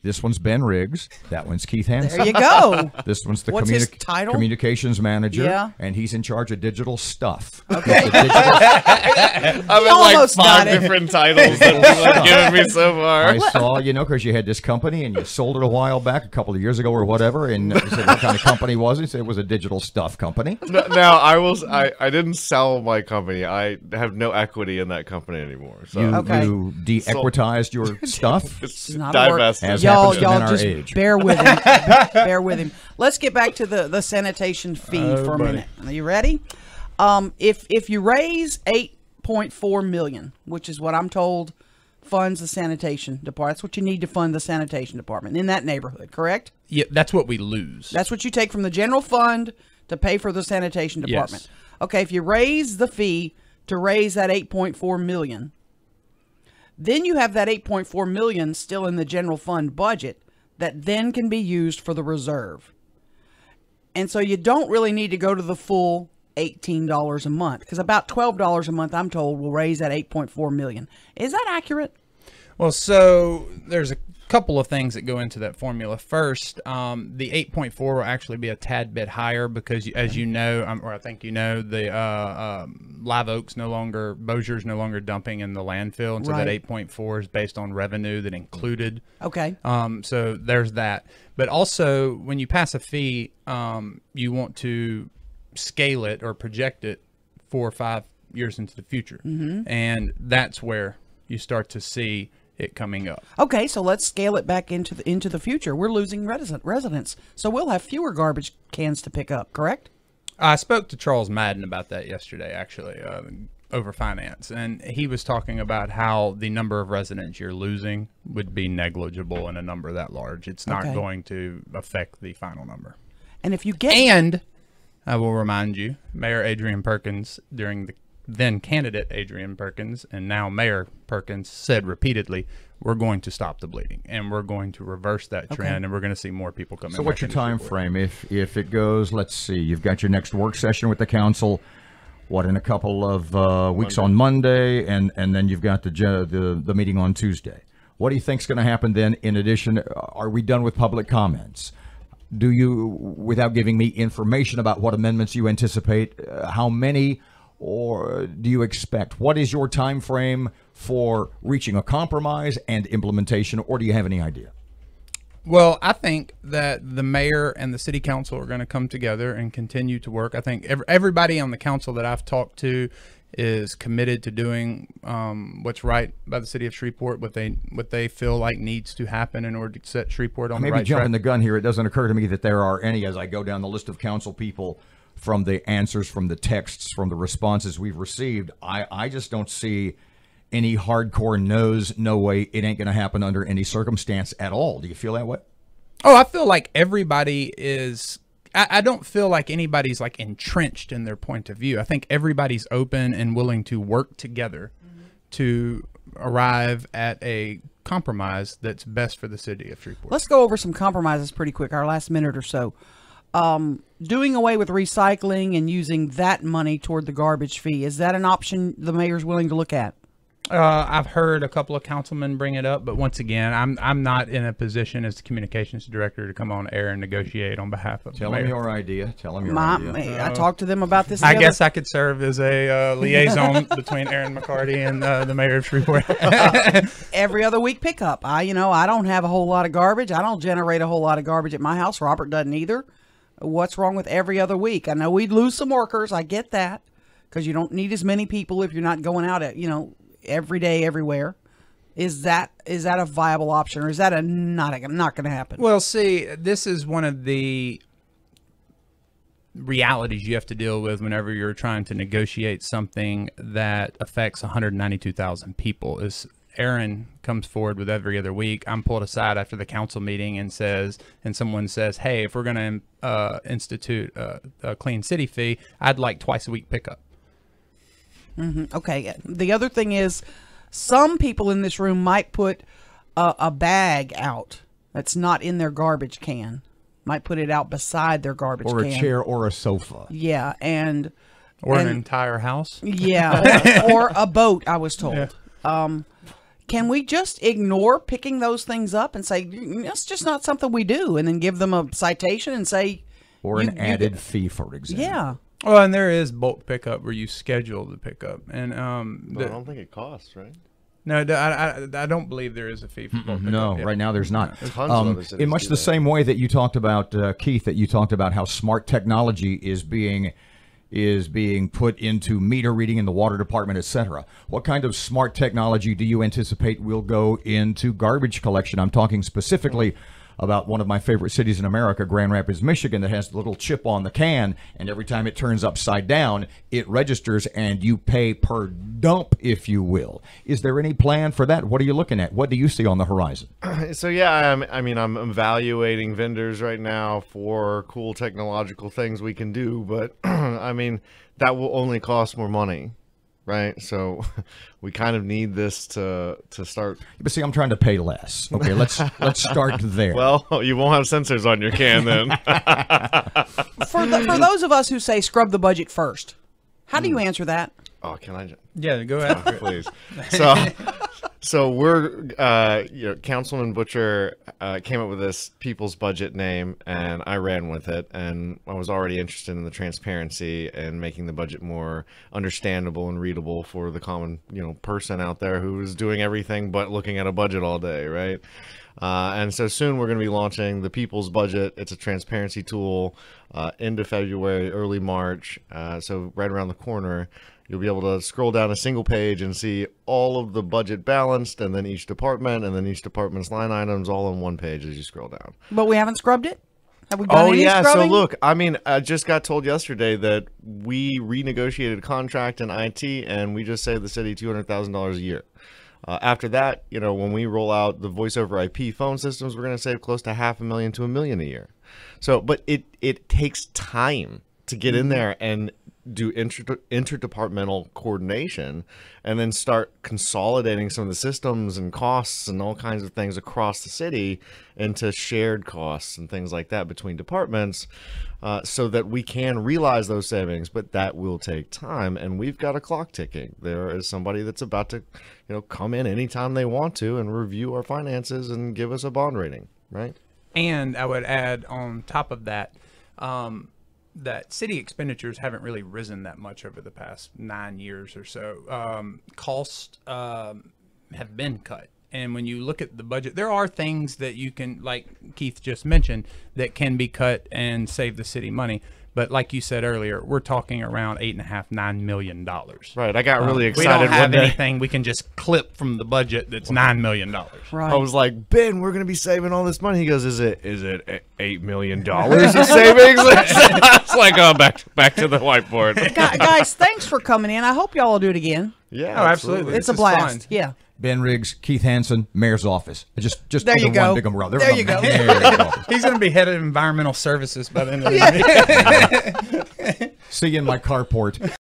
This one's Ben Riggs. That one's Keith Hanson. There you go. This one's the What's his title? communications manager. Yeah. And he's in charge of digital stuff. Okay. I've had like 5 different titles that people have given me so far. I saw, because you had this company and you sold it a while back, a couple of years ago or whatever, and you said what kind of company was it? You said it was a digital stuff company. Now, I didn't sell my company. I have no equity in that company anymore. So You de-equitized your stuff? it's not a word. divested. As Y'all happens to men our just age. bear with him. Bear with him. Let's get back to the sanitation fee for a minute. Are you ready? If you raise $8.4 million, which is what I'm told funds the sanitation department, that's what you need to fund the sanitation department in that neighborhood, correct? Yeah, that's what we lose. That's what you take from the general fund to pay for the sanitation department. Yes. Okay, if you raise the fee to raise that $8.4 million, then you have that $8.4 million still in the general fund budget that then can be used for the reserve. And so you don't really need to go to the full $18 a month, because about $12 a month, I'm told, will raise that $8.4 million. Is that accurate? Well, so there's a couple of things that go into that formula. First, the 8.4 will actually be a tad bit higher because, as you know, or I think you know, the Live Oak's Bossier's no longer dumping in the landfill, and so that 8.4 is based on revenue that included. Okay. So there's that. But also, when you pass a fee, you want to scale it or project it 4 or 5 years into the future, and that's where you start to see it coming up. Okay, so let's scale it back into the future. We're losing residents, so we'll have fewer garbage cans to pick up, correct? I spoke to Charles Madden about that yesterday, actually, over finance, and he was talking about how the number of residents you're losing would be negligible in a number that large. It's not going to affect the final number. And if you get... And I will remind you, Mayor Adrian Perkins, during the then candidate Adrian Perkins and now Mayor Perkins, said repeatedly, we're going to stop the bleeding and we're going to reverse that trend, and we're going to see more people come in. So what's your time frame? If it goes, let's see, you've got your next work session with the council, in a couple of weeks on Monday, and then you've got the meeting on Tuesday. What do you think's going to happen then? In addition, are we done with public comments? Do you, without giving me information about what amendments you anticipate, how many or do you expect? What is your time frame for reaching a compromise and implementation, or do you have any idea? Well, I think that the mayor and the city council are going to come together and continue to work. I think everybody on the council that I've talked to is committed to doing what's right by the city of Shreveport, what they feel like needs to happen in order to set Shreveport on the right track. Maybe jumping the gun here, it doesn't occur to me that there are any, as I go down the list of council people, from the answers, from the texts, from the responses we've received, I just don't see any hardcore no's, no way, it ain't going to happen under any circumstance at all. Do you feel that way? Oh, I feel like everybody is... I don't feel like anybody's like entrenched in their point of view. I think everybody's open and willing to work together to arrive at a compromise that's best for the city of Shreveport. Let's go over some compromises pretty quick, our last minute or so. Doing away with recycling and using that money toward the garbage fee, is that an option the mayor's willing to look at? I've heard a couple of councilmen bring it up, but once again, I'm not in a position as the communications director to come on air and negotiate on behalf of the mayor. Tell them your idea. Tell them your idea. I talked to them about this. I guess I could serve as a liaison between Aaron McCarty and the mayor of Shreveport. Every other week pickup. I don't have a whole lot of garbage. I don't generate a whole lot of garbage at my house. Robert doesn't either. What's wrong with every other week? I know we'd lose some workers. I get that, because you don't need as many people if you're not going out at, every day, everywhere. Is that a viable option, or is that not going to happen? Well, see, this is one of the realities you have to deal with whenever you're trying to negotiate something that affects 192,000 people. Is Aaron comes forward with every other week. I'm pulled aside after the council meeting and someone says, hey, if we're going to institute a clean city fee, I'd like twice a week pickup. Okay. The other thing is, some people in this room might put a bag out that's not in their garbage can. Might put it out beside their garbage can. Or a chair or a sofa. Yeah, an entire house. Yeah, or a boat, I was told. Yeah. can we just ignore picking those things up and say, that's just not something we do, and then give them a citation and say, or an added fee, for example. yeah. Well, and there is bulk pickup where you schedule the pickup, and But I don't think it costs, right? no, I don't believe there is a fee for bulk pickup. No, yet. right now there's not. Tons of other cities In much do the that. same way that you talked about, Keith, that you talked about how smart technology is being put into meter reading in the water department, etc. What kind of smart technology do you anticipate will go into garbage collection? I'm talking specifically about one of my favorite cities in America, Grand Rapids, Michigan, that has the little chip on the can, and every time it turns upside down, it registers, and you pay per dump, if you will. Is there any plan for that? What are you looking at? What do you see on the horizon? So yeah, I'm evaluating vendors right now for cool technological things we can do, but I mean, that will only cost more money, right? So we kind of need this to start. But see, I'm trying to pay less. Okay, let's start there. Well, you won't have sensors on your can then. For those of us who say scrub the budget first, how do you answer that? Oh, can I? Yeah, go ahead. Please. So we're, Councilman Butcher came up with this people's budget name, and I ran with it. And I was already interested in the transparency and making the budget more understandable and readable for the common, person out there who is doing everything but looking at a budget all day, right? And so soon we're going to be launching the People's Budget. It's a transparency tool into February, early March. So right around the corner, you'll be able to scroll down a single page and see all of the budget balanced, and then each department, and then each department's line items all on one page as you scroll down. But we haven't scrubbed it? Have we done any So scrubbing? look, I just got told yesterday that we renegotiated a contract in IT, and we just saved the city $200,000 a year. After that, when we roll out the voice over IP phone systems, we're going to save close to $500,000 to $1 million a year. So, but it takes time to get in there and do interdepartmental coordination, and then start consolidating some of the systems and costs and all kinds of things across the city into shared costs and things like that between departments, so that we can realize those savings. But that will take time, and we've got a clock ticking. There is somebody that's about to come in anytime they want to and review our finances and give us a bond rating, right? And I would add on top of that, that city expenditures haven't really risen that much over the past 9 years or so. Costs have been cut. And when you look at the budget, there are things that you can, like Keith just mentioned, that can be cut and save the city money. But like you said earlier, we're talking around $8.5–9 million. Right. I got really We excited don't have one day. anything we can just clip from the budget that's $9 million. Right. I was like, Ben, we're going to be saving all this money. He goes, is it $8 million of savings? It's like, oh, back to the whiteboard. Guys, thanks for coming in. I hope y'all will do it again. Yeah, Oh, absolutely. It's a This is blast. fun. Yeah. Ben Riggs, Keith Hanson, Mayor's Office. Just There you under go. one big umbrella. There you go. Mayor's Office. He's going to be head of environmental services by the end of the year. See you in my carport.